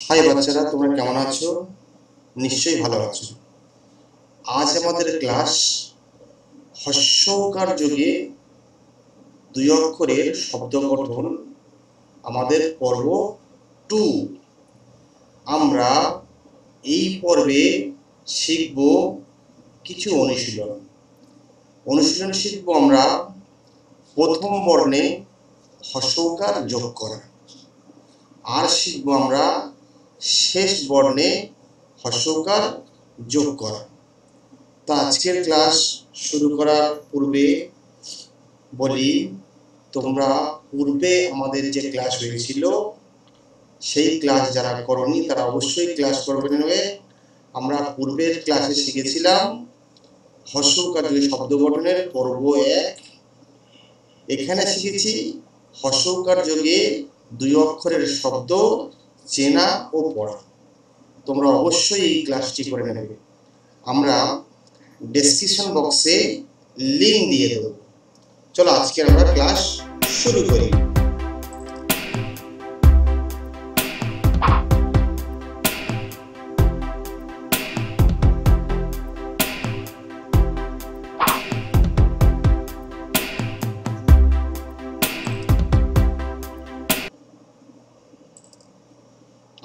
High বাচ্চারা, তোমরা কেমন আছো? নিশ্চয়ই ভালো আছো। আজ আমাদের ক্লাস হস্যকার যোগে দুই অক্ষরের শব্দ গঠন, আমাদের পর্ব 2। আমরা এই পর্বে শিখব কিছু অনুশীলন শিখব। আমরা প্রথম বর্ণে হস্যকার যোগ করা, আর শিখব আমরা শেষ বর্ণে হস্যকার যোগ করা। তা আজকের ক্লাস শুরু করার পূর্বে বলি, তোমরা পূর্বে আমাদের যে ক্লাস হয়েছিল সেই ক্লাস যারা করনি তারা অবশ্যই ক্লাস করবে নেবে। আমরা পূর্বের ক্লাসে শিখেছিলাম হস্যকার যোগে শব্দ গঠনের পর্ব 1। এখানে শিখেছি হস্যকার যোগে দুই অক্ষরের শব্দ চেনা ও পড়া। তোমরা অবশ্যই এই ক্লাসটি করে নেবে। আমরা ডেসক্রিপশন বক্সে লিংক দিয়ে দেব। চলো আজকে আমরা ক্লাস শুরু করি।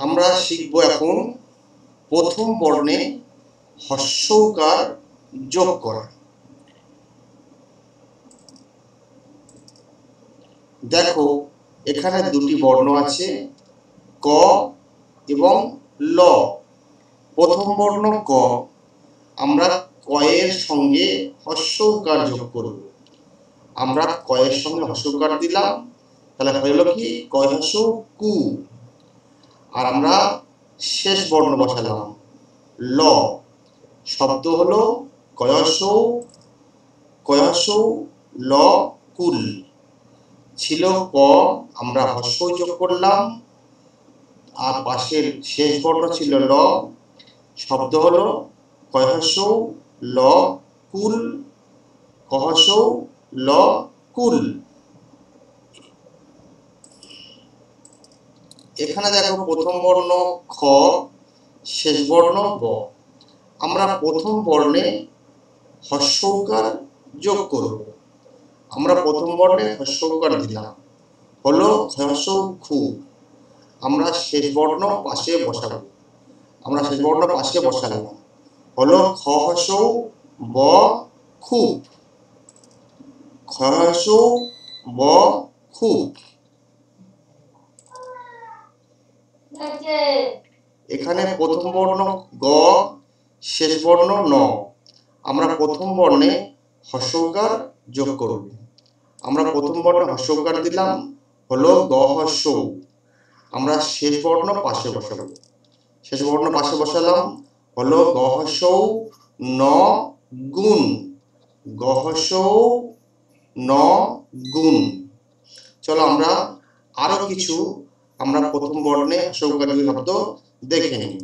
আমরা শিখব এখন প্রথম বর্ণে হস্যকার যোগ করা। দেখো, এখানে দুটি বর্ণ আছে, ক এবং ল। প্রথম বর্ণ ক, আমরা কয়ের সঙ্গে হস্যকার যোগ করব। আমরা কয়ের সঙ্গে হস্যকার দিলাম, তাহলে হলো কি কয় হস্য কু। আর আমরা শেষ বর্ণ বসালাম ল। শব্দ হলো কয়স ল কুল। ছিল ক, আমরা হস্য যোগ করলাম, আর পাশের শেষ বর্ণ ছিল ল। শব্দ হলো কয়স ল কুল, কহস ল কুল। এখানে দেখো, প্রথম বর্ণ খ, শেষ বর্ণ ব। আমরা প্রথম বর্ণে হস্যকার যোগ করব। আমরা প্রথম বর্ণে হস্যকার দিলাম, হলো হস্য খু। আমরা শেষ বর্ণ পাশে বসাবো। আমরা শেষ বর্ণ পাশে বসালাম, হলো খ হস্য ব খুব। খ হস্য ব খুব। এখানে প্রথম বর্ণ গ, শেষ বর্ণ ন। আমরা প্রথম বর্ণে হস্যকার যোগ করব। আমরা প্রথম বর্ণে হস্যকার দিলাম, হলো গ হস্য। আমরা শেষ বর্ণ পাশে বসাবো। শেষ বর্ণ পাশে বসালাম, হলো গ হস্য ন গুণ। গ হস্য ন গুণ। চলো আমরা আরো কিছু আমরা প্রথম বর্ণে হস্যকার যোগ শব্দ দেখে নিই।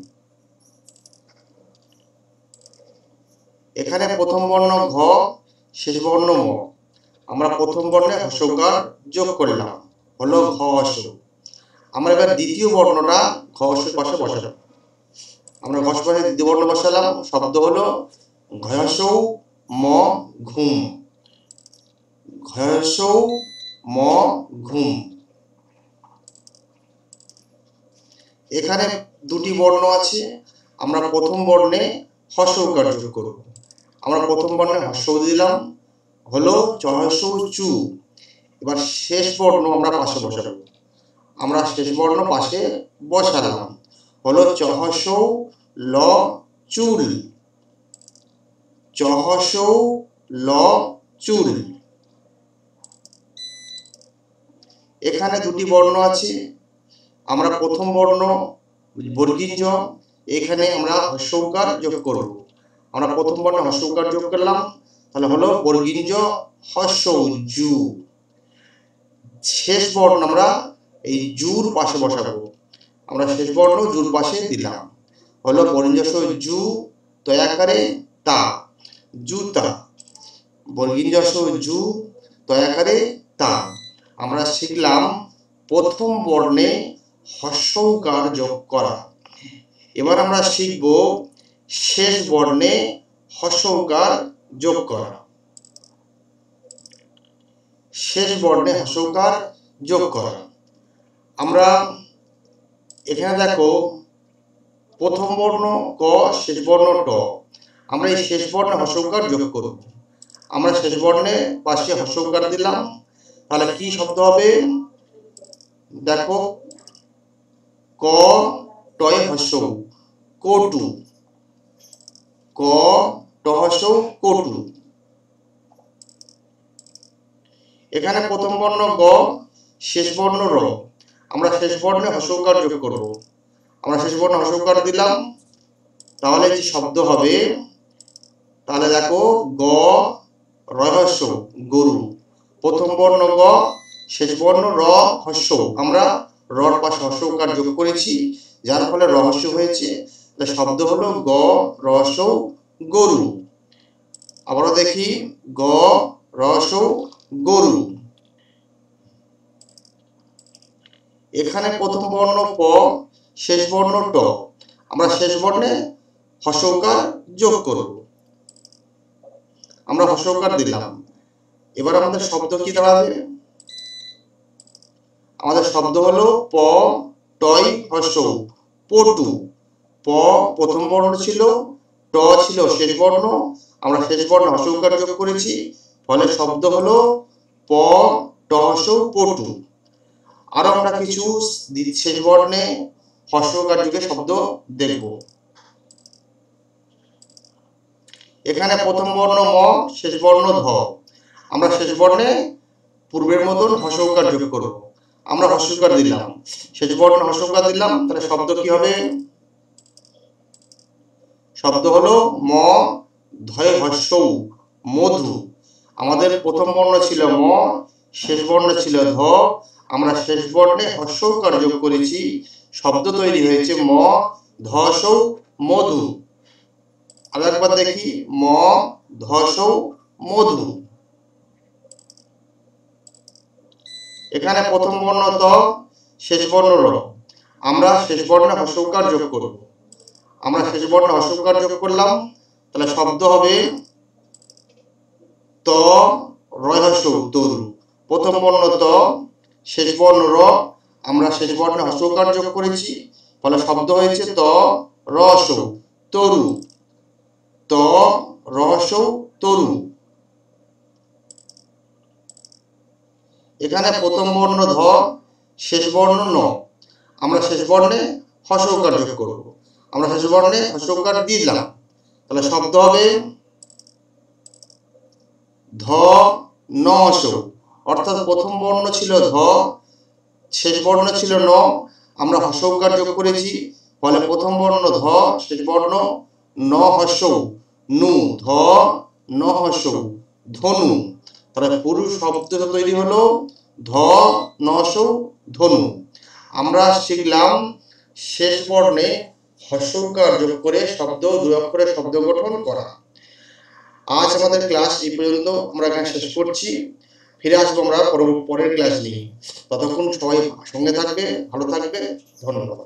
এখানে প্রথম বর্ণ ঘ, শেষ বর্ণ ম। আমরা প্রথম বর্ণে হস্যকার যোগ করলাম, হলো ঘ হস্য। আমরা এবার দ্বিতীয় বর্ণটা ঘ হস্যের পাশে বসালাম। আমরা ঘ হস্যের পাশে দ্বিতীয় বর্ণ বসালাম, শব্দ হলো ঘয়স ম ঘুম। ঘয়স ম ঘুম। এখানে দুটি বর্ণ আছে, আমরা প্রথম বর্ণে হস্যকার যোগ করব। আমরা প্রথম বর্ণে হস্য দিলাম, হলো চহস চু। এবার শেষ বর্ণ আমরা পাশে বসাবো। আমরা শেষ বর্ণ পাশে বসালাম, হলো চহস ল চুল। চহস ল চুল। এখানে দুটি বর্ণ আছে, আমরা প্রথম বর্ণ বর্গীয় জ, এখানে আমরা হস্যকার যোগ করব। আমরা প্রথম বর্ণে হস্যকার যোগ করলাম, তাহলে হলো বর্গীয় হস্য জু। শেষ বর্ণ আমরা এই জুর পাশে বসাবো। আমরা শেষ বর্ণ জুর পাশে দিলাম, হলো বর্গীয় জু তয়াকারে তা, জুতা। বর্গীয় জু তয়াকারে তা। আমরা শিখলাম প্রথম বর্ণে হর্ষৌকার যোগ করা। এবার আমরা শিখব শেষ বর্ণে হর্ষৌকার যোগ করা। শেষ বর্ণে হর্ষৌকার যোগ করা। আমরা এখানে দেখো প্রথম বর্ণ ক, শেষ বর্ণ ট। আমরা এই শেষ বর্ণে হর্ষৌকার যোগ করব। আমরা শেষ বর্ণে পাশে হর্ষৌকার দিলাম, তাহলে কি শব্দ হবে? দেখো ক টয় হর্ষৌ কটু, ক ট হর্ষৌ কটু। এখানে প্রথম বর্ণ গ, শেষ বর্ণ র। আমরা শেষ বর্ণে হর্ষৌকার যোগ করব। আমরা শেষ বর্ণে হর্ষৌকার দিলাম, তাহলে যে শব্দ হবে, তাহলে দেখো গ রহস্য গরু। প্রথম বর্ণ গ, শেষ বর্ণ র হর্ষৌ। আমরা রর পাশে হর্ষৌকার যোগ করেছি, যার ফলে রহস্য হয়েছে। শব্দ হলো গ রহস্য গরু। আবারও দেখি গ রহস্য গরু। এখানে প্রথম বর্ণ প, শেষ বর্ণ ট। আমরা শেষ বর্ণে হর্ষৌকার যোগ করব। আমরা হর্ষৌকার দিলাম। এবার আমাদের শব্দ কি দাঁড়াবে? আমাদের শব্দ হলো প টয় হর্ষৌ পটু। প প্রথম বর্ণ ছিল, ট ছিল শেষ বর্ণ। আমরা শেষ বর্ণে হর্ষৌকার যোগ করেছি, ফলে শব্দ হলো প ট হর্ষৌ পটু। আরো আমরা কিছু শেষ বর্ণে হর্ষৌকার যোগে শব্দ দেখব। এখানে প্রথম বর্ণ ম, শেষ বর্ণ ধ। আমরা শেষ বর্ণে পূর্বের মতন হর্ষৌকার যোগ করব। আমরা হর্ষৌকার দিলাম, শেষ বর্ণে হর্ষৌকার দিলাম, তাহলে শব্দ কি হবে? শব্দ হলো ম ধয় হর্ষৌ মধু। আমাদের প্রথম বর্ণ ছিল ম, শেষ বর্ণ ছিল ধ। আমরা শেষ বর্ণে হর্ষৌকার যোগ করেছি, শব্দ তৈরি হয়েছে ম ধসৌ মধু। আরেকবার দেখি ম ধসৌ মধু। এখানে প্রথম বর্ণ ত, শেষ বর্ণ র। আমরা শেষ বর্ণে হর্ষৌকার যোগ করব। আমরা শেষ বর্ণে হর্ষৌকার যোগ করলাম, তাহলে শব্দ হবে ত রহস্যৌ তরু। প্রথম বর্ণ ত, শেষ বর্ণ র। আমরা শেষ বর্ণে হর্ষৌকার যোগ করেছি, ফলে শব্দ হয়েছে ত রহস্যৌ তরু। ত রহস্যৌ তরু। এখানে প্রথম বর্ণ ধ, শেষ বর্ণ ন। আমরা শেষ বর্ণে হর্ষৌকার যোগ করব। আমরা শেষ বর্ণে হর্ষৌকার দিলাম, তাহলে শব্দ হবে ধ ন হর্ষৌ। অর্থাৎ প্রথম বর্ণ ছিল ধ, শেষ বর্ণ ছিল ন। আমরা হর্ষৌকার যোগ করেছি, ফলে প্রথম বর্ণ ধ, শেষ বর্ণ ন হর্ষৌ নু। ধ ন হর্ষৌ ধনু। তাহলে পুরো শব্দ তৈরি হলো ধ ন হর্ষৌ ধনু। আমরা শিখলাম শেষ বর্ণে হর্ষৌকার যোগ করে শব্দ, দুই অক্ষরের শব্দ গঠন করা। আজ আমাদের ক্লাস এই পর্যন্ত আমরা এখানে শেষ করছি। ফিরে আসবো আমরা পরের ক্লাস নিয়ে। ততক্ষণ সবাই সঙ্গে থাকবে, ভালো থাকবে। ধন্যবাদ।